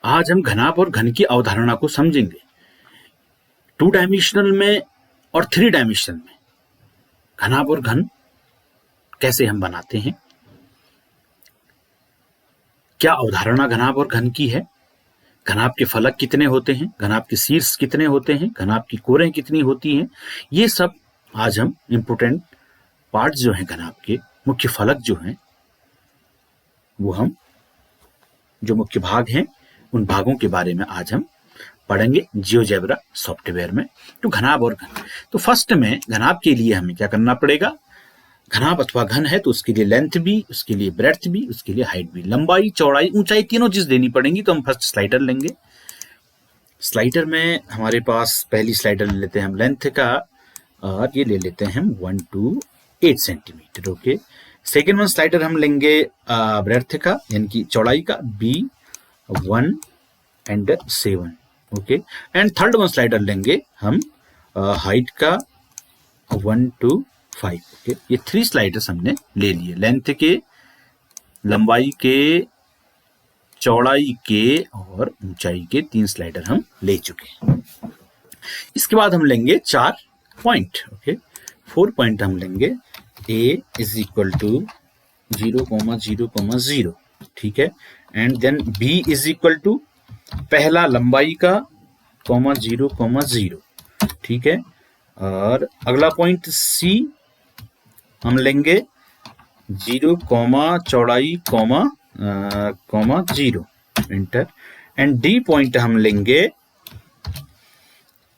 आज हम घनाभ और घन की अवधारणा को समझेंगे। 2 डायमेंशनल में और 3 डायमेंशनल में घनाभ और घन कैसे हम बनाते हैं, क्या अवधारणा घनाभ और घन की है, घनाभ के फलक कितने होते हैं, घनाभ के शीर्ष कितने होते हैं, घनाभ की कोरें कितनी होती हैं, ये सब आज हम इम्पोर्टेंट पार्ट जो हैं घनाभ के, मुख्य फलक जो हैं, वो हम जो मुख्य भाग हैं उन भागों के बारे में आज हम पढ़ेंगे जियोजेब्रा सॉफ्टवेयर में। तो घनाभ और घन, तो फर्स्ट में घनाभ के लिए हमें क्या करना पड़ेगा, घनाभ अथवा घन है तो उसके लिए लेंथ भी, उसके लिए ब्रेड्थ भी, उसके लिए हाइट भी, लंबाई चौड़ाई ऊंचाई तीनों चीज देनी पड़ेंगी। तो हम फर्स्ट स्लाइडर लेंगे। स्लाइडर में हमारे पास पहली स्लाइडर ले लेते हैं हम लेंथ का, और ये ले लेते हैं हम 1 to 8 centimetre. Okay, second one slider हम लेंगे ब्रेड्थ का, यानी कि चौड़ाई का, B1 and 7। Okay, and third one slider लेंगे हम हाइट का 1 to 5। ओके, ये 3 स्लाइडर्स हमने ले लिए, लेंथ के, लंबाई के, चौड़ाई के और ऊंचाई के 3 स्लाइडर हम ले चुके हैं। इसके बाद हम लेंगे 4 पॉइंट। ओके, 4 पॉइंट हम लेंगे। A is equal to 0,0,0, ठीक है, and then B is equal to पहला लंबाई का 0,0, ठीक है, और अगला पॉइंट C हम लेंगे 0, चौड़ाई, 0, इंटर, एंड D पॉइंट हम लेंगे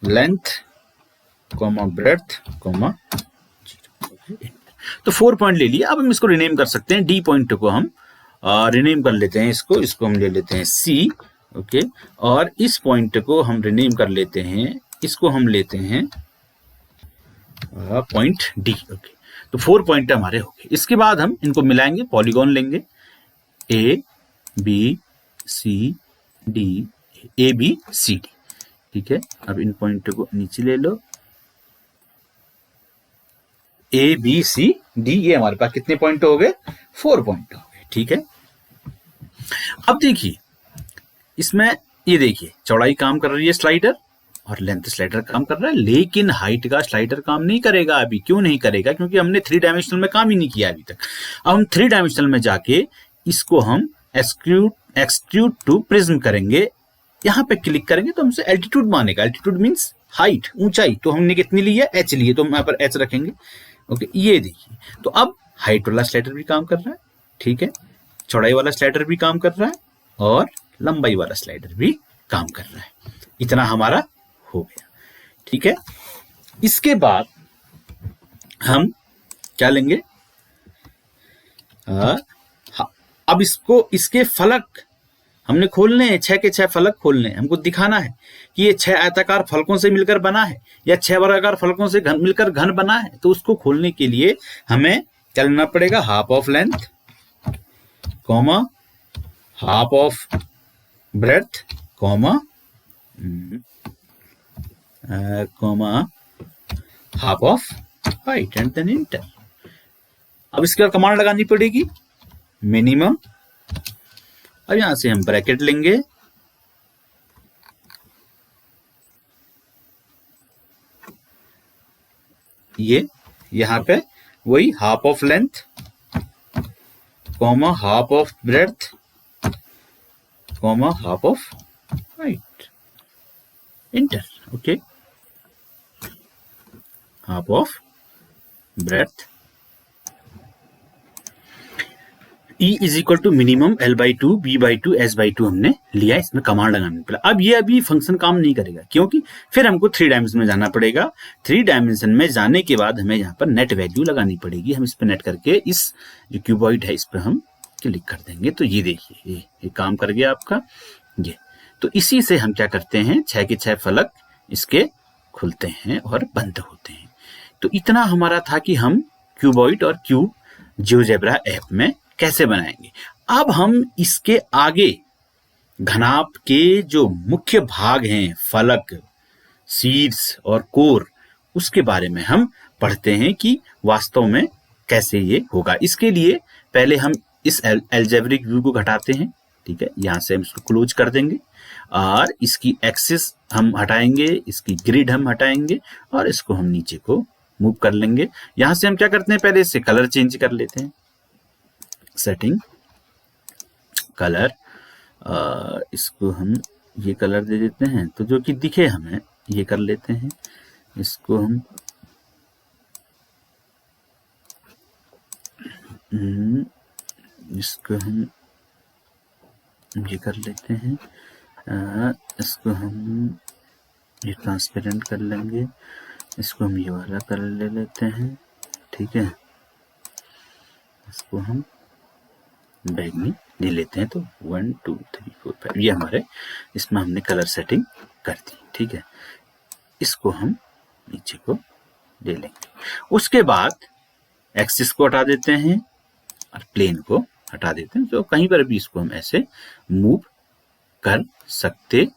लेंथ, ब्रेड्थ, 0। तो 4 पॉइंट ले लिए। अब हम इसको रिनेम कर सकते हैं। D पॉइंट को हम रिनेम कर लेते हैं, इसको हम ले लेते हैं C। ओके, और इस पॉइंट को हम रिनेम कर लेते हैं, इसको हम लेते हैं पॉइंट D। ओके, तो 4 पॉइंट हमारे हो गए। इसके बाद हम इनको मिलाएंगे, पॉलीगॉन लेंगे, A B C D, A B C D, ठीक है। अब इन पॉइंट को नीचे ले लो, A B C D, ये हमारे पास कितने पॉइंट हो गए, 4 पॉइंट हो गए, ठीक है। अब देखिए इसमें, ये देखिए चौड़ाई काम कर रही है स्लाइडर और लेंथ स्लाइडर काम कर रहा है, लेकिन हाइट का स्लाइडर काम नहीं करेगा अभी। क्यों नहीं करेगा? क्योंकि हमने 3 डायमेंशनल में काम ही नहीं किया अभी तक। अब हम 3 डायमेंशनल में जाके इसको हम एक्सट्रूड टू प्रिज्म करेंगे। यहाँ पे क्लिक करेंगे तो हमसे एल्टीट्यूड मांगेगा। एल्टीट्यूड मीन्स हाइट, ऊंचाई। तो हमने कितनी ली है, h ली है, तो हम यहाँ पर h रखेंगे। ओके, ये देखिए, तो अब हाइट वाला स्लाइडर भी काम कर रहा है, ठीक है, चौड़ाई वाला स्लाइडर भी काम कर रहा है और लंबाई वाला स्लाइडर भी काम कर रहा है। इतना हमारा हो गया, ठीक है। इसके बाद हम क्या लेंगे, अब इसके फलक हमने खोलने हैं, 6 के 6 फलक खोलने हैं। हमको दिखाना है कि ये 6 आयताकार फलकों से मिलकर बना है या 6 वर्गाकार फलकों से मिलकर घन बना है। तो उसको खोलने के लिए हमें क्या लेना पड़ेगा, half of length, half of breadth, half of height, and then enter. अब इसके बाद कमांड लगानी पड़ेगी मिनिमम। अब यहां से हम ब्रैकेट लेंगे, ये यहां पे वही half of length, half of breadth, half of height, enter. Okay, half of breadth, E is equal to minimum L/2 B/2 S/2 हमने लिया। इसमें कमांड लगाने पड़ा। अब ये अभी फंक्शन काम नहीं करेगा, क्योंकि फिर हमको 3 डायमेंशन में जाना पड़ेगा। 3 डायमेंशन में जाने के बाद हमें यहाँ पर नेट वैल्यू लगानी पड़ेगी। हम इस पर नेट करके इस जो क्यूबॉइड है इस पर हम क्लिक कर देंगे। तो ये देखिए, ये काम कर गया आपका ये। तो इसी से हम क्या करते हैं, 6 के 6 फलक इसके खुलते हैं और बंद होते हैं। तो इतना हमारा था कि हम क्यूबॉइड और क्यूब जियोजेब्रा ऐप में कैसे बनाएंगे। अब हम इसके आगे घनाभ के जो मुख्य भाग हैं, फलक, शीर्ष और कोर, उसके बारे में हम पढ़ते हैं कि वास्तव में कैसे ये होगा। इसके लिए पहले हम इस अलजेब्रिक व्यू को घटाते हैं, ठीक है, यहां से हम इसको क्लोज कर देंगे और इसकी एक्सिस हम हटाएंगे, इसकी ग्रिड हम हटाएंगे और इसको हम नीचे को मूव कर लेंगे। यहां से हम क्या करते हैं, पहले इससे कलर चेंज कर लेते हैं, सेटिंग कलर, इसको हम ये कलर दे देते हैं तो जो कि दिखे हमें, ये कर लेते हैं। इसको हम इसको हम ये कर लेते हैं, इसको हम ये ट्रांसपेरेंट कर लेंगे, इसको हम ये वाला कलर ले लेते हैं, ठीक है, इसको हम बैगनी ले लेते हैं। तो 1 2 3 4 5 ये हमारे इसमें हमने कलर सेटिंग कर दी, ठीक है। इसको हम नीचे को ले लेंगे। उसके बाद एक्सिस को हटा देते हैं और प्लेन को हटा देते हैं, तो कहीं पर भी इसको हम ऐसे मूव कर सकते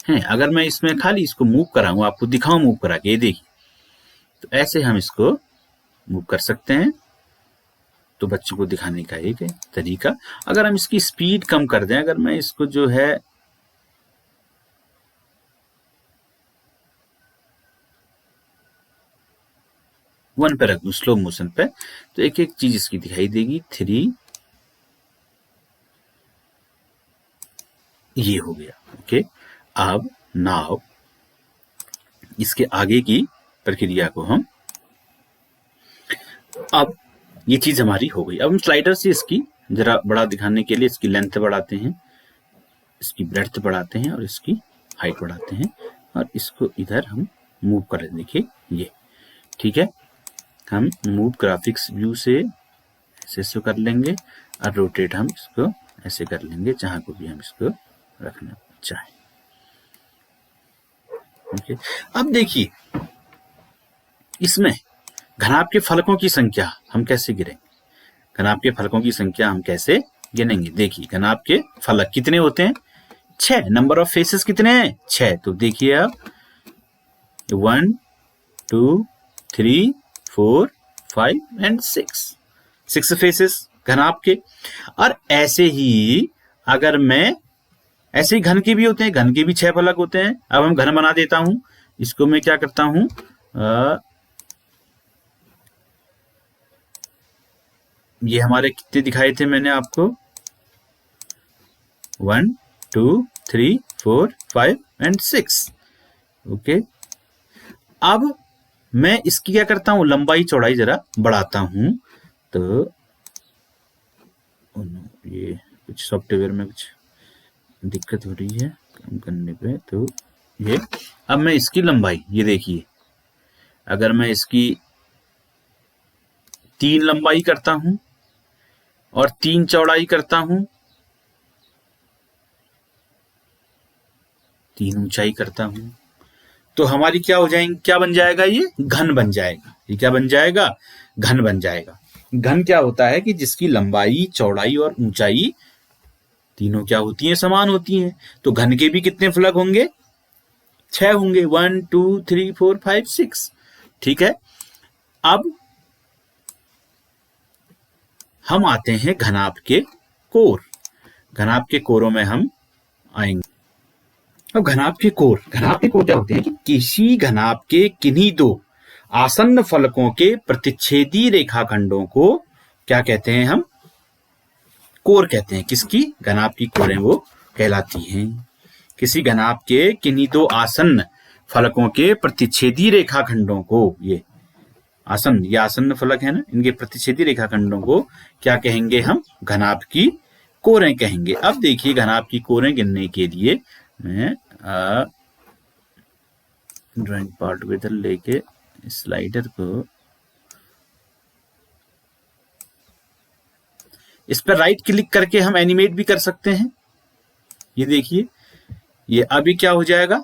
हैं। अगर मैं इसमें खाली इसको मूव कराऊं, आपको दिखाऊं मूव करा के, ये देखिए, तो ऐसे हम इसको मूव कर सकते हैं। तो बच्चों को दिखाने का एक तरीका। अगर हम इसकी स्पीड कम कर दें, अगर मैं इसको जो है वन पे रख दूं, स्लो मोशन पे, तो एक एक चीज इसकी दिखाई देगी। 3 ये हो गया, ओके। अब नाउ इसके आगे की प्रक्रिया को हम, अब ये चीज हमारी हो गई। अब हम स्लाइडर से इसकी जरा बड़ा दिखाने के लिए इसकी लेंथ बढ़ाते हैं, इसकी ब्रेड्थ बढ़ाते हैं और इसकी हाइट बढ़ाते हैं और इसको इधर हम मूव कर लेते हैं। देखिए ये, ठीक है। हम मूव ग्राफिक्स व्यू से ऐसे कर लेंगे और रोटेट हम इसको ऐसे कर लेंगे, जहां को भी हम इसको रखना चाहें, ओके। अब देखिए इसमें घनाभ के फलकों की संख्या हम कैसे गिनेंगे, घनाभ के फलकों की संख्या हम कैसे गिनेंगे। देखिए घनाभ के फलक कितने होते हैं, 6। नंबर ऑफ फेसेस कितने हैं, 6। तो देखिए अब 1 2 3 4 5 एंड 6 फेसेस घनाभ के। और ऐसे ही अगर मैं, ऐसे ही घन के भी होते हैं, घन के भी 6 फलक होते हैं। अब हम घन बना देता हूं, इसको मैं क्या करता हूं, ये हमारे कितने दिखाए थे मैंने आपको, 1 2 3 4 5 एंड 6, ओके। अब मैं इसकी क्या करता हूं, लंबाई चौड़ाई जरा बढ़ाता हूं। तो ये कुछ सॉफ्टवेयर में कुछ दिक्कत हो रही है काम करने पे, तो ये, अब मैं इसकी लंबाई, ये देखिए, अगर मैं इसकी 3 लंबाई करता हूं और 3 चौड़ाई करता हूं, 3 ऊंचाई करता हूं, तो हमारी क्या हो जाएंगे, क्या बन जाएगा, ये घन बन जाएगा। ये क्या बन जाएगा, घन बन जाएगा। घन क्या होता है कि जिसकी लंबाई चौड़ाई और ऊंचाई तीनों क्या होती हैं, समान होती हैं। तो घन के भी कितने फलक होंगे, 6 होंगे, 1 2 3 4 5 6, ठीक है। अब हम आते हैं घनाभ के कोर। घनाभ के कोरों में हम आएंगे। अब घनाभ के कोर क्या होते हैं कि किसी घनाभ के किन्हीं 2 आसन्न फलकों के प्रतिच्छेदी रेखाखंडों को क्या कहते हैं, हम कोर कहते हैं। किसकी, घनाभ की कोरें वो कहलाती हैं। किसी घनाभ के किन्हीं 2 आसन्न फलकों के प्रतिच्छेदी रेखाखंडों को, ये आसन्न फलक है ना, इनके प्रतिच्छेदी रेखाखंडों को क्या कहेंगे, हम घनाभ की कोरें कहेंगे। अब देखिए घनाभ की कोरें गिनने के लिए मैं ड्राइंग पार्ट को इधर लेके स्लाइडर को इस पर राइट क्लिक करके हम एनिमेट भी कर सकते हैं। ये देखिए, ये अभी क्या हो जाएगा,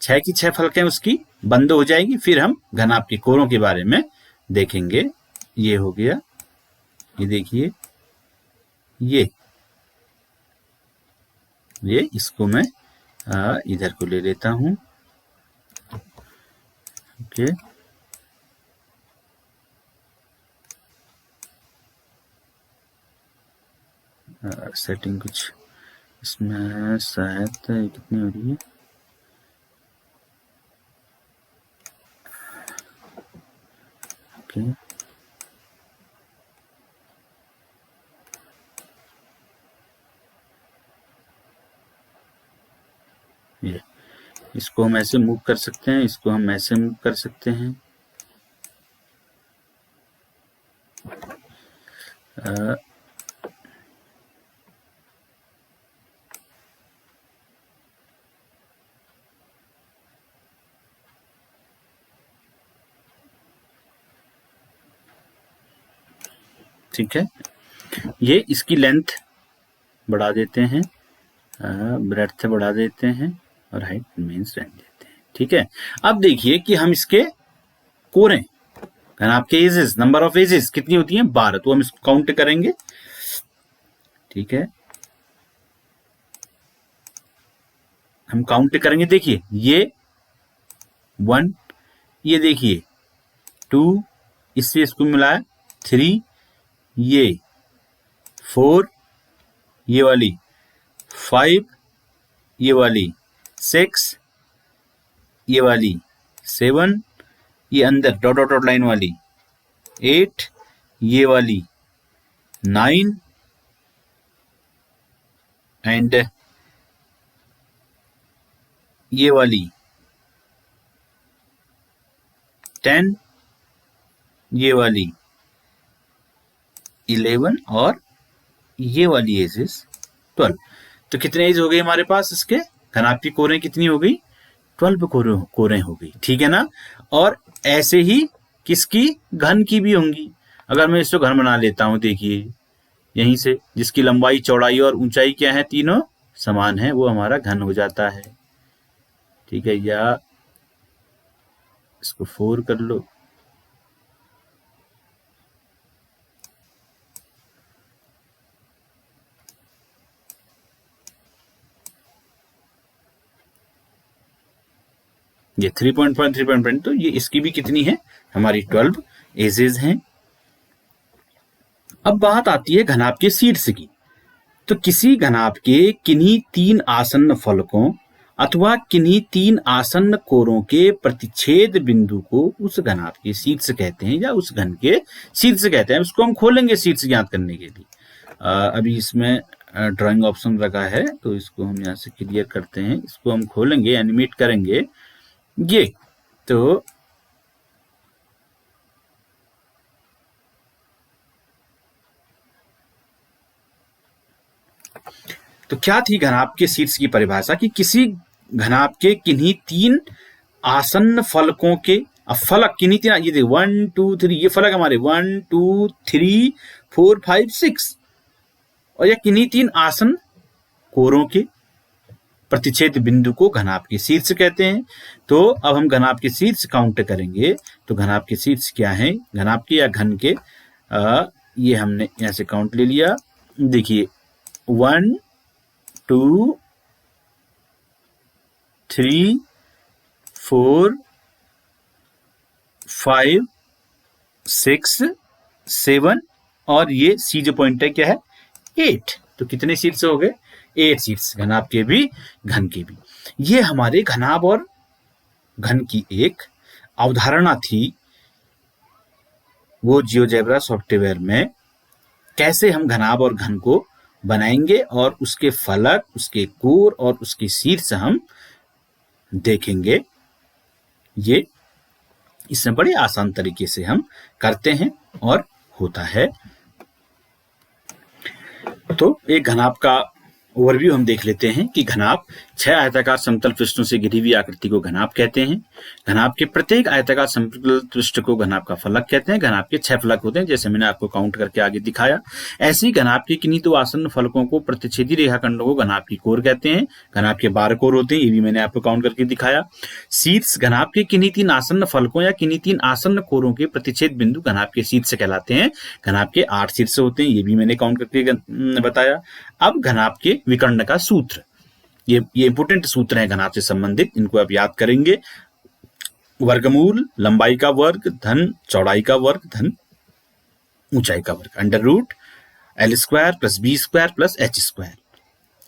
6 की 6 फलकें उसकी बंद हो जाएगी। फिर हम घनाभ के कोरों के बारे में देखेंगे। ये हो गया, ये देखिए, ये इसको मैं इधर को ले लेता हूं, ओके। सेटिंग कुछ इसमें शायद कितनी हो रही है, ओके ये इसको हम ऐसे मूव कर सकते हैं, इसको हम ऐसे मूव कर सकते हैं। ठीक है, ये इसकी लेंथ बढ़ा देते हैं, ब्रेड्थ बढ़ा देते हैं और हाइट मीन्स रहने देते हैं। ठीक है, अब देखिए कि हम इसके कोरें, घनाभ के एजेस, नंबर ऑफ एजेस कितनी होती हैं, 12, तो हम इसको काउंट करेंगे। ठीक है, हम काउंट करेंगे। देखिए ये 1, ये देखिए 2, इससे इसको मिलाया 3, ये 4, ये वाली 5, ये वाली 6, ये वाली 7, ये अंदर डॉट डॉट डॉट लाइन वाली 8, ये वाली 9 एंड ये वाली 10, ये वाली 11 और ये वाली एज इज 12। तो कितने एज हो गई हमारे पास इसके, घनाभ की कोरें कितनी हो गई, 12 कोरें हो गई। ठीक है ना, और ऐसे ही किसकी, घन की भी होंगी। अगर मैं इसको घन बना लेता हूं, देखिए यहीं से जिसकी लंबाई चौड़ाई और ऊंचाई क्या है, तीनों समान है, वो हमारा घन हो जाता है। ठीक है, या इसको 4 कर लो, ये 3.5 3.5, तो ये इसकी भी कितनी है, हमारी 12 एजेस हैं। अब बात आती है घनाभ के शीर्ष की। तो किसी घनाभ के किन्हीं 3 आसन्न फलकों अथवा किन्हीं 3 आसन्न कोरों के प्रतिच्छेद बिंदु को उस घनाभ के शीर्ष कहते हैं, या उस घन के शीर्ष कहते हैं। इसको हम खोलेंगे शीर्ष ज्ञात करने के लिए। अभी इसमें ड्राइंग ऑप्शन लगा है, तो इसको हम यहाँ से क्लियर करते हैं, इसको हम खोलेंगे, एनिमेट करेंगे। ये तो क्या थी घनाभ के शीर्ष की परिभाषा, कि किसी घनाभ के किन्हीं 3 आसन्न फलकों के, अब फलक किन्हीं 3, ये देखिए 1 2 3, ये फलक हमारे 1 2 3 4 5 6, और ये किन्हीं 3 आसन्न कोरों के प्रतिच्छेद बिंदु को घनाभ के शीर्ष कहते हैं। तो अब हम घनाभ के शीर्ष काउंट करेंगे। तो घनाभ के शीर्ष क्या है, घनाभ के या घन के, ये हमने यहां से काउंट ले लिया। देखिए 1 2 3 4 5 6 7, और ये सी जो पॉइंट है क्या है, 8। तो कितने शीर्ष हो गए, 8 शीर्ष, घनाभ के भी घन के भी। ये हमारे घनाभ और घन की एक अवधारणा थी, वो जियोजेब्रा सॉफ्टवेयर में कैसे हम घनाभ और घन को बनाएंगे, और उसके फलक, उसके कोर और उसके शीर्ष हम देखेंगे। ये इसमें बड़े आसान तरीके से हम करते हैं और होता है। तो एक घनाभ का ओवरव्यू हम देख लेते हैं कि घनाभ 6 आयताकार समतल पृष्ठों से घिरी हुई आकृति को घनाभ कहते हैं। घनाभ के प्रत्येक आयताकार समतल पृष्ठ को घनाभ का फलक कहते हैं। घनाभ के 6 फलक होते हैं, जैसे मैंने आपको काउंट करके आगे दिखाया। ऐसे ही घनाभ के किन्हीं 2 आसन्न फलकों को प्रतिच्छेदी रेखाखंडों को घनाभ की कोर कहते हैं। घनाभ के 12 कोर होते हैं, ये भी मैंने आपको काउंट करके दिखाया। शीर्ष, घनाभ के किन्हीं 3 आसन्न फलकों या किन्हीं 3 आसन्न कोरों के प्रतिच्छेद बिंदु घनाभ के शीर्ष कहलाते हैं। घनाभ के 8 शीर्ष होते हैं, ये भी मैंने काउंट करके बताया। अब घनाभ के विकर्ण का सूत्र, ये इंपोर्टेंट सूत्र है घनाभ से संबंधित, इनको आप याद करेंगे। वर्गमूल लंबाई का वर्ग धन चौड़ाई का वर्ग धन ऊंचाई का वर्ग, under root L square plus B square plus H square.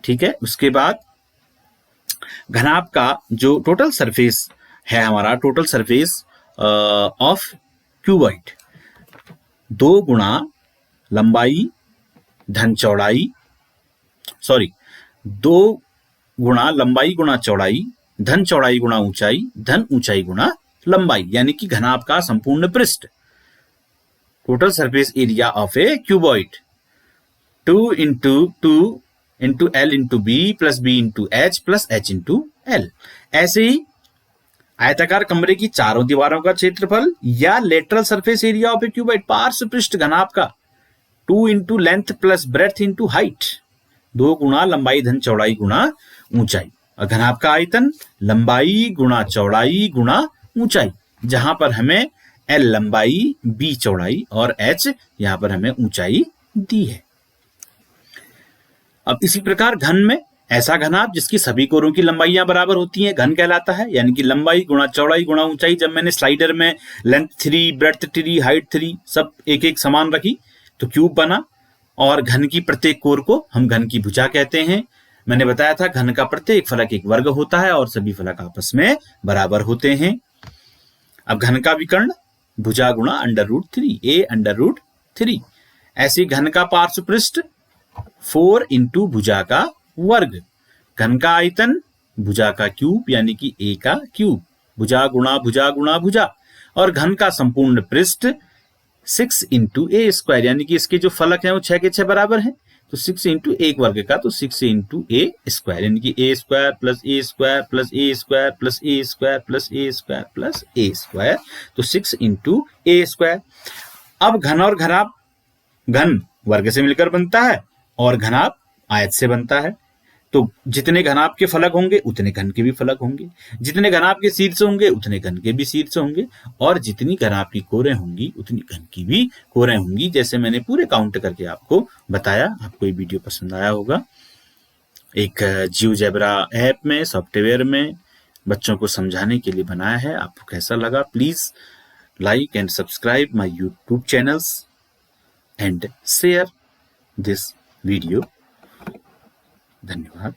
ठीक है, उसके बाद घनाभ का जो टोटल सरफेस है हमारा, टोटल सरफेस ऑफ क्यूबॉइड 2 गुणा लंबाई धन चौड़ाई, 2 गुणा लंबाई गुणा चौड़ाई धन चौड़ाई गुणा ऊंचाई धन ऊंचाई गुणा लंबाई, यानी कि घनाभ का संपूर्ण पृष्ठ, total surface area of a cuboid 2 into L into B plus B into H plus H into L. ऐसे ही आयताकार कमरे की चारों दीवारों का क्षेत्रफल या lateral surface area of a cuboid, पार्श्व पृष्ठ घनाभ का 2 into length plus breadth into height, 2 गुणा लंबाई धन चौड़ाई गुणा ऊंचाई। और घनाभ का आयतन लंबाई गुणा चौड़ाई गुणा ऊंचाई, जहां पर हमें एल लंबाई, बी चौड़ाई और एच यहां पर हमें ऊंचाई दी है। अब इसी प्रकार घन में ऐसा घनाभ जिसकी सभी कोरों की लंबाइयां बराबर होती हैं घन कहलाता है, यानी कि लंबाई गुणा चौड़ाई गुणा ऊंचाई। जब मैंने स्लाइडर में लेंथ 3, ब्रेथ 3, हाइट 3 सब एक एक समान रखी तो क्यूब बना। और घन की प्रत्येक कोर को हम घन की भुजा कहते हैं। मैंने बताया था घन का प्रत्येक फलक एक वर्ग होता है और सभी फलक आपस में बराबर होते हैं। अब घन का विकर्ण भुजा गुणा √3, a √3। ऐसी घन का पार्श्व पृष्ठ 4 इंटू भुजा का वर्ग, घन का आयतन भुजा का क्यूब यानी कि a का क्यूब, भुजा गुणा भुजा गुणा भुजा। और घन का संपूर्ण पृष्ठ 6 इंटू ए स्क्वायर, यानी कि इसके जो फलक हैं वो 6 के 6 बराबर हैं, तो 6 इंटू एक वर्ग का तो 6 इंटू ए स्क्वायर, यानी कि ए स्क्वायर प्लस ए स्क्वायर प्लस ए स्क्वायर प्लस ए स्क्वायर प्लस ए स्क्वायर प्लस ए स्क्वायर, तो 6 इंटू ए स्क्वायर। अब घन और घनाभ, घन वर्ग से मिलकर बनता है और घनाभ आयत से बनता है। तो जितने घनाभ के फलक होंगे उतने घन के भी फलक होंगे, जितने घनाभ के शीर्ष होंगे उतने घन के भी शीर्ष होंगे, और जितनी घनाभ की कोरें होंगी उतनी घन की भी कोरें होंगी। जैसे मैंने पूरे काउंट करके आपको बताया। आपको ये वीडियो पसंद आया होगा। एक जियोजेब्रा ऐप में, सॉफ्टवेयर में बच्चों को समझाने के लिए बनाया है। आपको कैसा लगा please like and subscribe my YouTube channels and share this video. धन्यवाद।